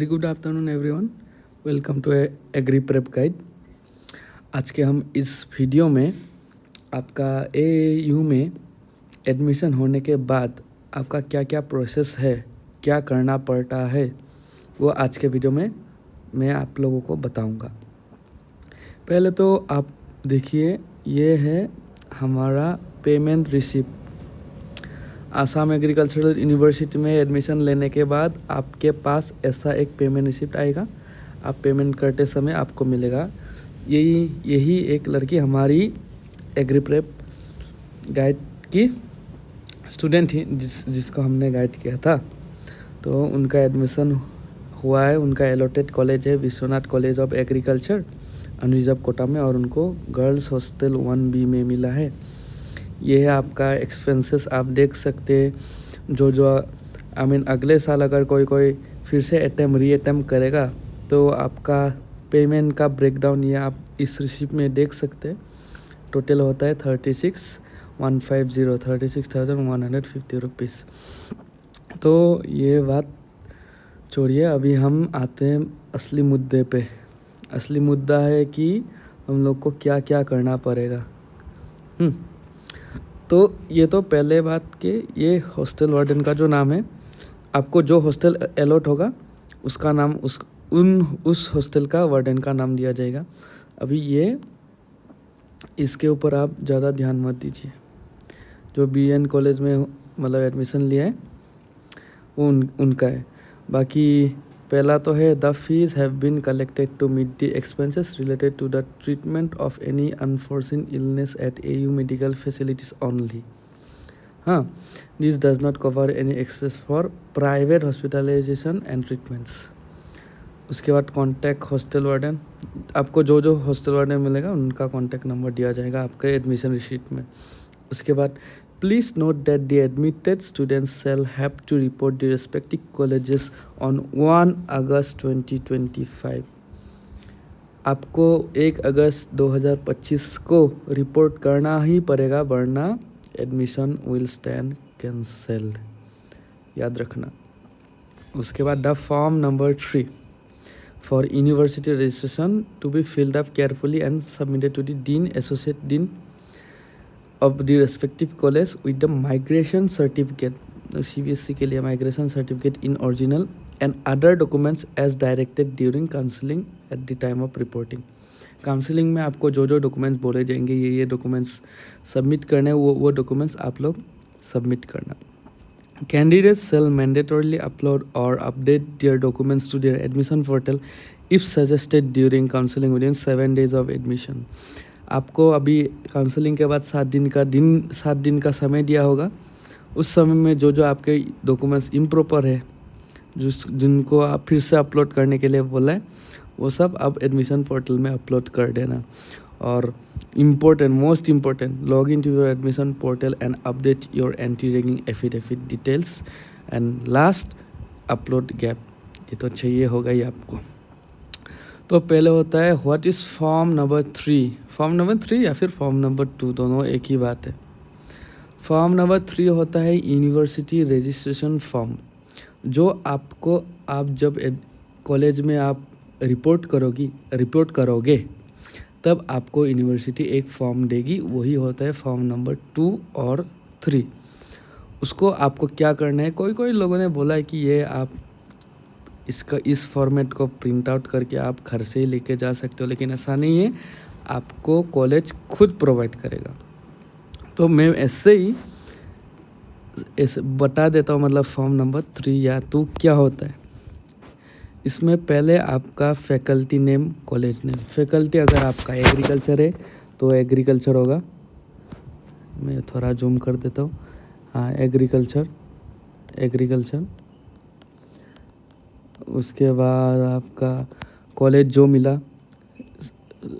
Very good afternoon everyone, welcome to Agri Prep Guide. आज के हम इस वीडियो में आपका एयू में एडमिशन होने के बाद आपका क्या क्या प्रोसेस है, क्या करना पड़ता है, वो आज के वीडियो में मैं आप लोगों को बताऊंगा। पहले तो आप देखिए, ये है हमारा payment receipt. Assam agricultural university में एडमिशन लेने के बाद आपके पास ऐसा एक पेमेंट रिसिप्ट आएगा। आप पेमेंट करते समय आपको मिलेगा। यही एक लड़की हमारी एग्री प्रेप गाइड की स्टूडेंट थी, जिसको हमने गाइड किया था। तो उनका एडमिशन हुआ है। उनका एलोटेड कॉलेज है Biswanath college of agriculture unreserved quota में, और उनको गर्ल्स हॉस्टल 1B में मिला है। ये है आपका एक्सपेंसेस, आप देख सकते हैं। जो अगले साल अगर कोई फिर से री-अटेम्प्ट करेगा तो आपका पेमेंट का ब्रेकडाउन ये आप इस रिसिप्ट में देख सकते हैं। टोटल होता है 36,150 रुपीज़। तो ये बात छोड़िए, अभी हम आते हैं असली मुद्दे पे। असली मुद्दा है कि हम लोग को क्या क्या करना पड़ेगा। तो ये तो पहले बात के, ये हॉस्टल वार्डन का जो नाम है, आपको जो हॉस्टल अलॉट होगा उसका नाम उस हॉस्टल का वार्डन का नाम दिया जाएगा। अभी ये इसके ऊपर आप ज़्यादा ध्यान मत दीजिए। जो BN कॉलेज में मतलब एडमिशन लिया है वो उनका है। बाकी पहला तो है, the fees have been collected to meet the expenses related to the treatment of any unforeseen illness at AU medical facilities only. हाँ, this does not cover any expense for private hospitalisation and treatments. उसके बाद contact hostel warden, आपको जो hostel warden मिलेगा उनका contact number दिया जाएगा आपके एडमिशन रिसीट में। उसके बाद please note that the admitted students shall have to report the respective colleges on 1 August 2025। आपको 1 अगस्त 2025 को रिपोर्ट करना ही पड़ेगा, वरना एडमिशन विल स्टैंड कैंसल्ड, याद रखना। उसके बाद the form number 3 for university registration to be filled up carefully and submitted to the dean, associate dean of the respective college with the migration certificate, CBSE के लिए migration certificate in original and other documents as directed during counseling at the time of reporting। Counselling में आपको जो documents बोले जाएंगे, ये documents submit करने, वो डॉक्यूमेंट्स आप लोग सबमिट करना। Candidates shall mandatorily upload or update their documents to their admission portal if suggested during counseling within 7 days of admission। आपको अभी काउंसलिंग के बाद 7 दिन का समय दिया होगा। उस समय में जो आपके डॉक्यूमेंट्स इम्प्रॉपर है, जिनको आप फिर से अपलोड करने के लिए बोला है, वो सब आप एडमिशन पोर्टल में अपलोड कर देना। और most important, log in to your admission portal and update your anti ragging affidavit details. And last, upload gap, ये तो चाहिए होगा ही आपको। तो पहले होता है what is form number 3। Form number 3 या फिर फॉर्म नंबर 2, दोनों एक ही बात है। फॉर्म नंबर 3 होता है यूनिवर्सिटी रजिस्ट्रेशन फॉर्म, जो आपको, आप जब कॉलेज में आप रिपोर्ट करोगे तब आपको यूनिवर्सिटी एक फॉर्म देगी। वही होता है फॉर्म नंबर 2 और 3। उसको आपको क्या करना है, कोई लोगों ने बोला है कि ये आप इस फॉर्मेट को प्रिंट आउट करके आप घर से ही लेके जा सकते हो, लेकिन ऐसा नहीं है, आपको कॉलेज खुद प्रोवाइड करेगा। तो मैं ऐसे बता देता हूँ, मतलब फॉर्म नंबर 3 या 2 क्या होता है। इसमें पहले आपका faculty name, college name. Faculty अगर आपका एग्रीकल्चर है तो एग्रीकल्चर होगा। मैं थोड़ा जूम कर देता हूँ। हाँ, एग्रीकल्चर। उसके बाद आपका कॉलेज जो मिला,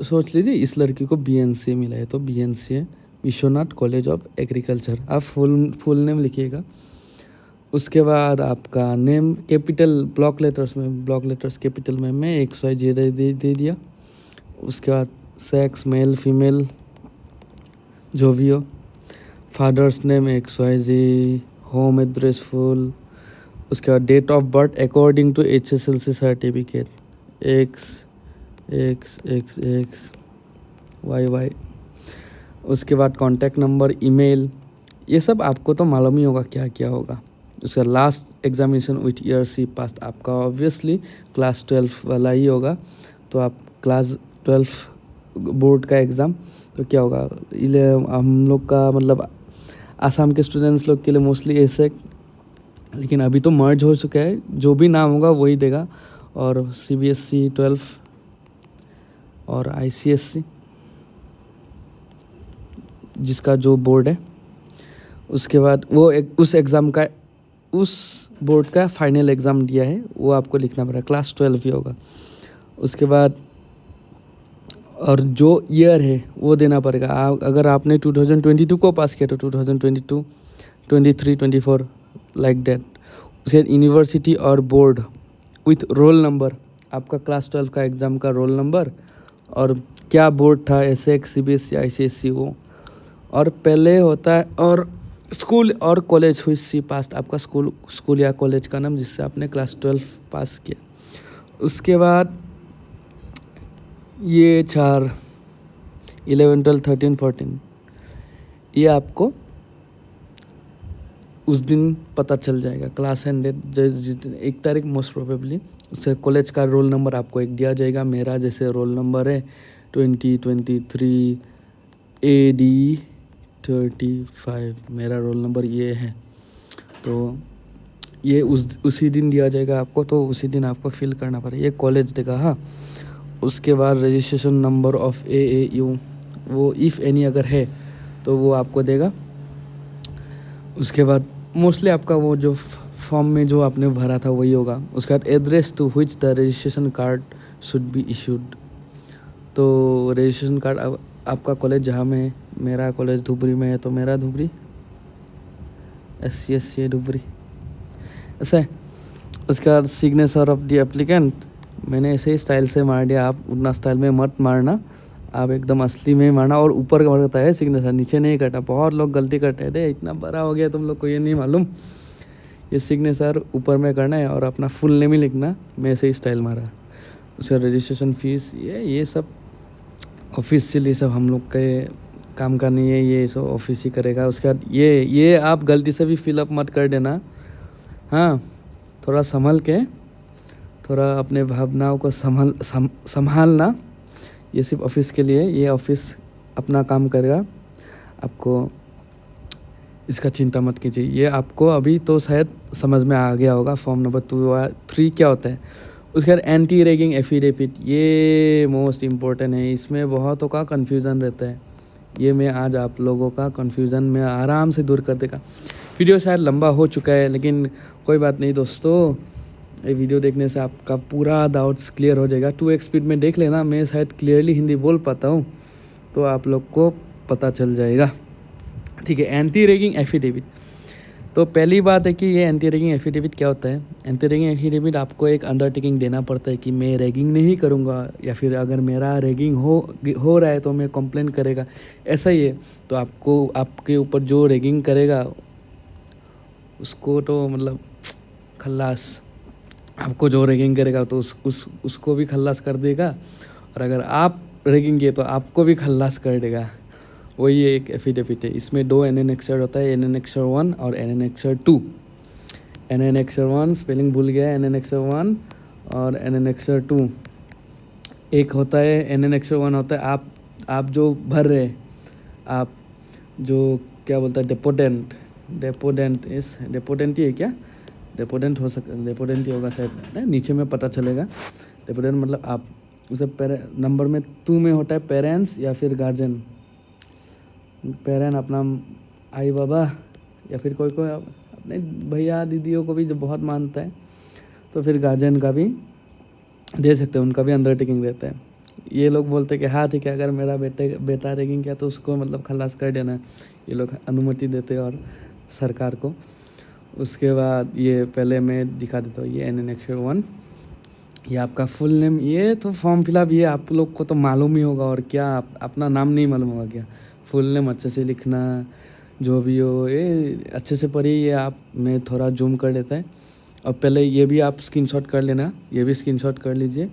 सोच लीजिए इस लड़की को BNC मिला है, तो BNC है विश्वनाथ कॉलेज ऑफ एग्रीकल्चर। आप फुल नेम लिखिएगा। उसके बाद आपका name capital block letters capital में मैं XYZ दे दिया। उसके बाद सेक्स मेल फीमेल जो भी हो, father's name XYZ, home address full, उसके बाद date of birth according to HSLC certificate X YY। उसके बाद कॉन्टैक्ट नंबर, ईमेल, ये सब आपको तो मालूम ही होगा क्या क्या होगा। उसका लास्ट एग्जामिनेशन विथ ईयर सी पास्ट, आपका ऑब्वियसली क्लास 12 वाला ही होगा। तो आप क्लास 12 बोर्ड का एग्ज़ाम तो क्या होगा, हम लोग का मतलब आसाम के स्टूडेंट्स लोग के लिए मोस्टली ऐसे, लेकिन अभी तो मर्ज हो चुका है, जो भी नाम होगा वही देगा। और CBSE 12 और ICSC जिसका जो बोर्ड है, उसके बाद वो उस एग्ज़ाम का, उस बोर्ड का फाइनल एग्ज़ाम दिया है, वो आपको लिखना पड़ेगा, क्लास 12 ही होगा। उसके बाद और जो ईयर है वो देना पड़ेगा। अगर आपने 2022 को पास किया तो 2022, 23, 24 लाइक दैट। उसके बाद यूनिवर्सिटी और बोर्ड विथ रोल नंबर, आपका क्लास 12 का एग्ज़ाम का रोल नंबर और क्या बोर्ड था, SX, CBSE, ICSC वो। और पहले होता है और स्कूल और कॉलेज हुई सी पास, आपका स्कूल या कॉलेज का नाम जिससे आपने क्लास 12 पास किया। उसके बाद ये 4 11, 12, 13, 14 ये आपको उस दिन पता चल जाएगा, क्लास एंडेड 1 तारीख मोस्ट प्रोबेबली। उससे कॉलेज का रोल नंबर आपको एक दिया जाएगा। मेरा जैसे रोल नंबर है 2023 AD 35, मेरा रोल नंबर ये है। तो ये उसी दिन दिया जाएगा आपको, तो उसी दिन आपको फिल करना पड़ेगा, ये कॉलेज देगा। हाँ, उसके बाद रजिस्ट्रेशन नंबर ऑफ AAU, वो इफ़ एनी अगर है तो वो आपको देगा। उसके बाद मोस्टली आपका वो जो फॉर्म में जो आपने भरा था वही होगा। उसके बाद address to which the registration card should be issued, तो रजिस्ट्रेशन कार्ड आपका कॉलेज जहाँ में, मेरा कॉलेज धुबरी में है तो मेरा धुबरी, SCSC धुबरी, ऐसा है। उसके बाद सिग्नेचर ऑफ द एप्लीकेंट, मैंने ऐसे ही स्टाइल से मार दिया, आप उतना स्टाइल में मत मारना, आप एकदम असली में मारना। और ऊपर का करता है सिग्नेचर, नीचे नहीं करता। बहुत लोग गलती करते हैं, अरे इतना बड़ा हो गया तुम लोग को ये नहीं मालूम, ये सिग्नेचर ऊपर में करना है और अपना फुल नेम ही लिखना। मैं ऐसे ही स्टाइल मारा। उसका रजिस्ट्रेशन फ़ीस, ये सब ऑफिशियली सब हम लोग के काम का नहीं है, ये सब ऑफिस ही करेगा। उसके बाद ये आप गलती से भी फिलअप मत कर देना। हाँ, थोड़ा संभल के, थोड़ा अपने भावनाओं को संभालना। ये सिर्फ ऑफिस के लिए, ये ऑफिस अपना काम करेगा, आपको इसका चिंता मत कीजिए। ये आपको अभी तो शायद समझ में आ गया होगा फॉर्म नंबर 3 क्या होता है। उसके बाद एंटी रैगिंग एफिडेविट, ये मोस्ट इम्पोर्टेंट है, इसमें बहुतों का कन्फ्यूज़न रहता है। ये मैं आज आप लोगों का कन्फ्यूज़न में आराम से दूर कर देगा। वीडियो शायद लंबा हो चुका है, लेकिन कोई बात नहीं दोस्तों, ये वीडियो देखने से आपका पूरा डाउट्स क्लियर हो जाएगा। 2x स्पीड में देख लेना, मैं शायद क्लियरली हिंदी बोल पाता हूँ, तो आप लोग को पता चल जाएगा। ठीक है, एंटी रैगिंग एफिडेविट। तो पहली बात है कि ये एंटी रैगिंग एफिडेविट क्या होता है। एंटी रैगिंग एफिडेविट आपको एक अंडरटेकिंग देना पड़ता है कि मैं रैगिंग नहीं करूँगा, या फिर अगर मेरा रैगिंग हो रहा है तो मैं कंप्लेंट करेगा, ऐसा ही है। तो आपको आपके ऊपर जो रैगिंग करेगा उसको तो मतलब खल्लास, आपको जो रैगिंग करेगा तो उसको भी खल्लास कर देगा, और अगर आप रैगिंग किए तो आपको भी खल्लास कर देगा। वही एक एफिडेविट है। इसमें 2 NN होता है, NN 1 और NN 2। NN 1 स्पेलिंग भूल गया, NN 1 और NN 2। एक होता है NN 1 होता है आप जो भर रहे, आप जो क्या बोलता है, डेपोडेंट ही है क्या, डेपोडेंट हो सकता है, डेपोडेंट ही होगा शायद, नीचे में पता चलेगा। डेपोडेंट मतलब आप उसे नंबर में 2 में होता है पेरेंट्स या फिर गार्जियन। पेरेंट अपना आई बाबा, या फिर कोई अपने भैया दीदियों को भी जो बहुत मानता है, तो फिर गार्जियन का भी दे सकते हैं, उनका भी अंडरटेकिंग रहता है। ये लोग बोलते हैं कि हाँ ठीक है, अगर मेरा बेटा रैगिंग किया तो उसको मतलब खलास कर देना है, ये लोग अनुमति देते हैं और सरकार को। उसके बाद ये पहले मैं दिखा देता हूँ, ये NN 1, ये आपका फुल नेम, ये तो फॉर्म फिलअप ये आप लोग को तो मालूम ही होगा, और क्या अपना नाम नहीं मालूम होगा क्या। फुल नेम अच्छे से लिखना, जो भी हो ये अच्छे से पढ़िए। ये आप मैं थोड़ा जूम कर देता है, अब पहले ये भी आप स्क्रीनशॉट कर लेना, ये भी स्क्रीनशॉट कर लीजिए।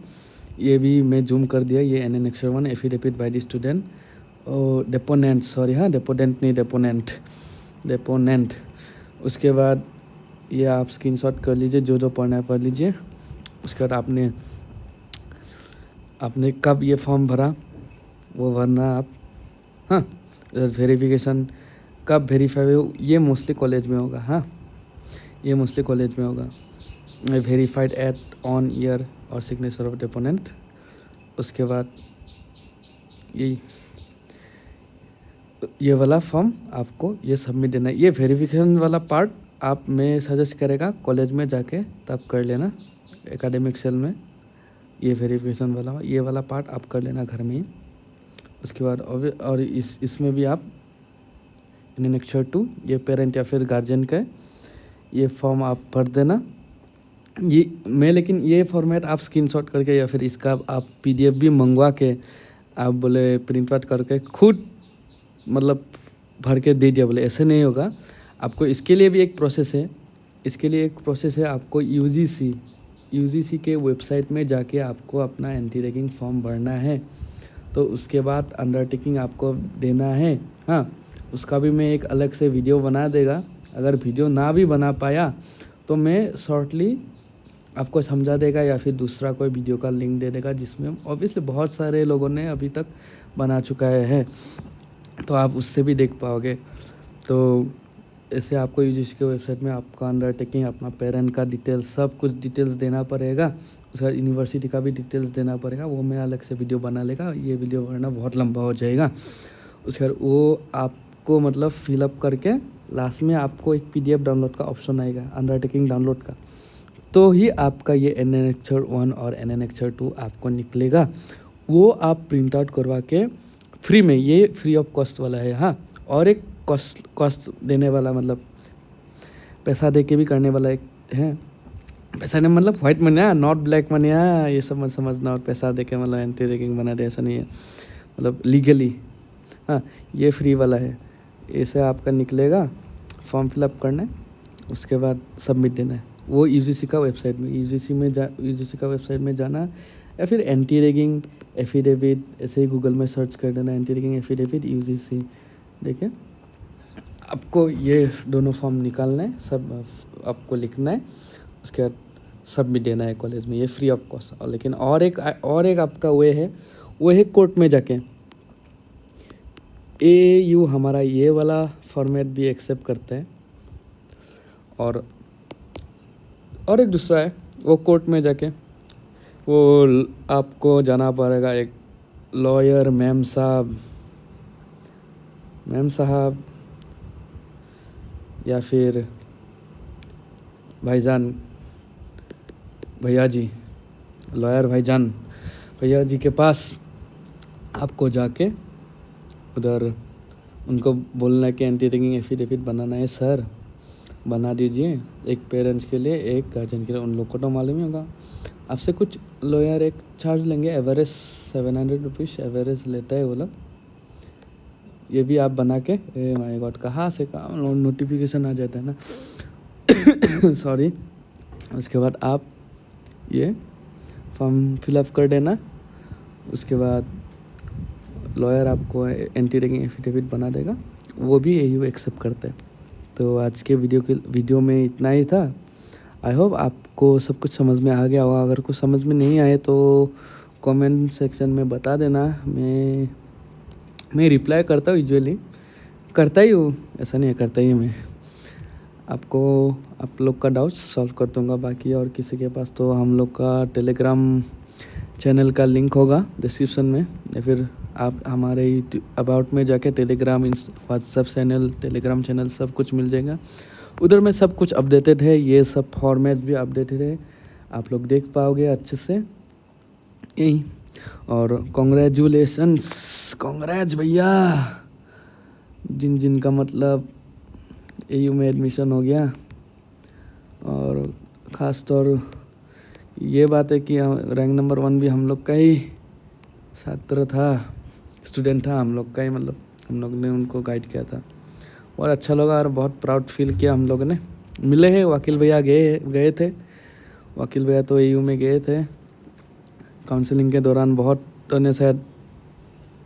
ये भी मैं जूम कर दिया, ये an annexure 1 affidavit by the student और डेपोनेंट, सॉरी हाँ डेपोडेंट नहीं डेपोनेंट। उसके बाद ये आप स्क्रीनशॉट कर लीजिए, जो जो पढ़ना है पढ़ लीजिए। उसके बाद आपने कब ये फॉर्म भरा वो भरना आप। हाँ, वेरिफिकेशन कब वेरीफाई हो, ये मोस्टली कॉलेज में होगा। हाँ, ये मोस्टली कॉलेज में होगा। वेरीफाइड एट ऑन ईयर और सिग्नेचर ऑफ डेपोनेंट। उसके बाद ये वाला फॉर्म आपको ये सबमिट देना है। ये वेरिफिकेशन वाला पार्ट आप मैं सजेस्ट करेगा कॉलेज में जाके तब कर लेना, एकेडमिक सेल में। ये वेरिफिकेशन वाला ये वाला पार्ट आप कर लेना घर में ही। उसके बाद और इसमें भी आप इन नेक्चर 2 ये पेरेंट या फिर गार्जियन का ये फॉर्म आप भर देना। लेकिन ये फॉर्मेट आप स्क्रीनशॉट करके या फिर इसका आप पीडीएफ भी मंगवा के आप बोले प्रिंट आउट करके खुद मतलब भर के दे दिया, बोले ऐसे नहीं होगा। आपको इसके लिए भी एक प्रोसेस है, आपको यूजीसी के वेबसाइट में जाके आपको अपना एंटी रैगिंग फॉर्म भरना है। तो उसके बाद अंडरटेकिंग आपको देना है। हाँ, उसका भी मैं एक अलग से वीडियो बना देगा। अगर वीडियो ना भी बना पाया तो मैं शॉर्टली आपको समझा देगा या फिर दूसरा कोई वीडियो का लिंक दे देगा, जिसमें ऑब्वियसली बहुत सारे लोगों ने अभी तक बना चुका है, तो आप उससे भी देख पाओगे। तो ऐसे आपको यूजीसी के वेबसाइट में आपका अंडरटेकिंग, अपना पेरेंट का डिटेल्स, सब कुछ डिटेल्स देना पड़ेगा। उसका यूनिवर्सिटी का भी डिटेल्स देना पड़ेगा, वो मैं अलग से वीडियो बना लेगा। ये वीडियो बनाना बहुत लंबा हो जाएगा। उसके बाद वो आपको मतलब फिलअप करके लास्ट में आपको एक पीडीएफ डाउनलोड का ऑप्शन आएगा, अंडरटेकिंग डाउनलोड का। तो ही आपका ये एनएन एक्सर 1 और एनएन एक्सर 2 आपको निकलेगा। वो आप प्रिंट आउट करवा के फ्री में, ये फ्री ऑफ कॉस्ट वाला है। हाँ, और एक कॉस्ट देने वाला मतलब पैसा दे के भी करने वाला एक है। पैसा नहीं मतलब white money, not black money, ये सब मत समझना। और पैसा दे के मतलब एंटी रैगिंग बना दे, ऐसा नहीं है, मतलब लीगली। हाँ, ये फ्री वाला है। ऐसे आपका निकलेगा, फॉर्म फिलअप करना है, उसके बाद सबमिट देना है। वो यूजीसी का वेबसाइट में, यूजीसी का वेबसाइट में जाना, या फिर एंटी रैगिंग एफिडेविट ऐसे ही गूगल में सर्च कर देना, एंटी रैगिंग एफिडेविट यूजीसी। देखिए, आपको ये दोनों फॉर्म निकालना है, सब आपको लिखना है, उसके बाद सबमिट देना है कॉलेज में। ये फ्री ऑफ कॉस्ट। लेकिन और एक आपका वो है कोर्ट में जाके। एयू हमारा ये वाला फॉर्मेट भी एक्सेप्ट करता है, और एक दूसरा है वो कोर्ट में जाके वो आपको जाना पड़ेगा, एक लॉयर मैम साहब या फिर भाईजान, भैया जी, लॉयर भाईजान, भैया जी के पास आपको जाके उधर उनको बोलना है कि एंटी रैगिंग एफिडेविट बनाना है सर, बना दीजिए, एक पेरेंट्स के लिए, एक गार्जियन के लिए। उन लोग को तो मालूम ही होगा। आपसे कुछ लॉयर एक चार्ज लेंगे, एवरेज 700 रुपीज़ एवरेज लेता है वो लोग। ये भी आप बना के, माय गॉड कहाँ से नोटिफिकेशन आ जाता है ना सॉरी। उसके बाद आप ये फॉर्म फिलअप कर देना। उसके बाद लॉयर आपको एंटी रैगिंग एफिडेविट बना देगा, वो भी एयू एक्सेप्ट करता है। तो आज के वीडियो में इतना ही था। आई होप आपको सब कुछ समझ में आ गया होगा। अगर कुछ समझ में नहीं आए तो कमेंट सेक्शन में बता देना। मैं रिप्लाई करता हूँ, यूजुअली करता ही हूँ, ऐसा नहीं है, करता ही मैं। आप लोग का डाउट्स सॉल्व कर दूँगा। बाकी और किसी के पास तो हम लोग का टेलीग्राम चैनल का लिंक होगा डिस्क्रिप्शन में, या फिर आप हमारे अबाउट में जाके Telegram, WhatsApp channel, Telegram channel सब कुछ मिल जाएगा। उधर में सब कुछ अपडेटेड है, ये सब फॉर्मेट भी अपडेटेड है, आप लोग देख पाओगे अच्छे से यही। और कांग्रेच भैया, जिनका मतलब एयू में एडमिशन हो गया। और ख़ास तौर ये बात है कि रैंक नंबर 1 भी हम लोग का ही छात्र था, स्टूडेंट था हम लोग का ही, मतलब हम लोग ने उनको गाइड किया था। और अच्छा लगा और बहुत प्राउड फील किया हम लोग ने मिले हैं। वकील भैया गए थे, वकील भैया तो AU में गए थे काउंसलिंग के दौरान। बहुत तो ने शायद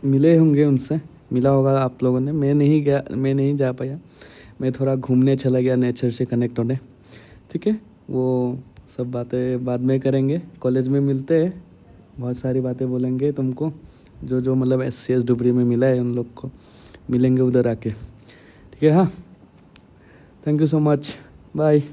मिले होंगे, उनसे मिला होगा आप लोगों ने। मैं नहीं गया, मैं नहीं जा पाया, मैं थोड़ा घूमने चला गया नेचर से कनेक्ट होने। ठीक है, वो सब बातें बाद में करेंगे, कॉलेज में मिलते हैं, बहुत सारी बातें बोलेंगे तुमको, जो मतलब SCS डुबरी में मिला है उन लोग को मिलेंगे उधर आके। ठीक है, हाँ, thank you so much, bye.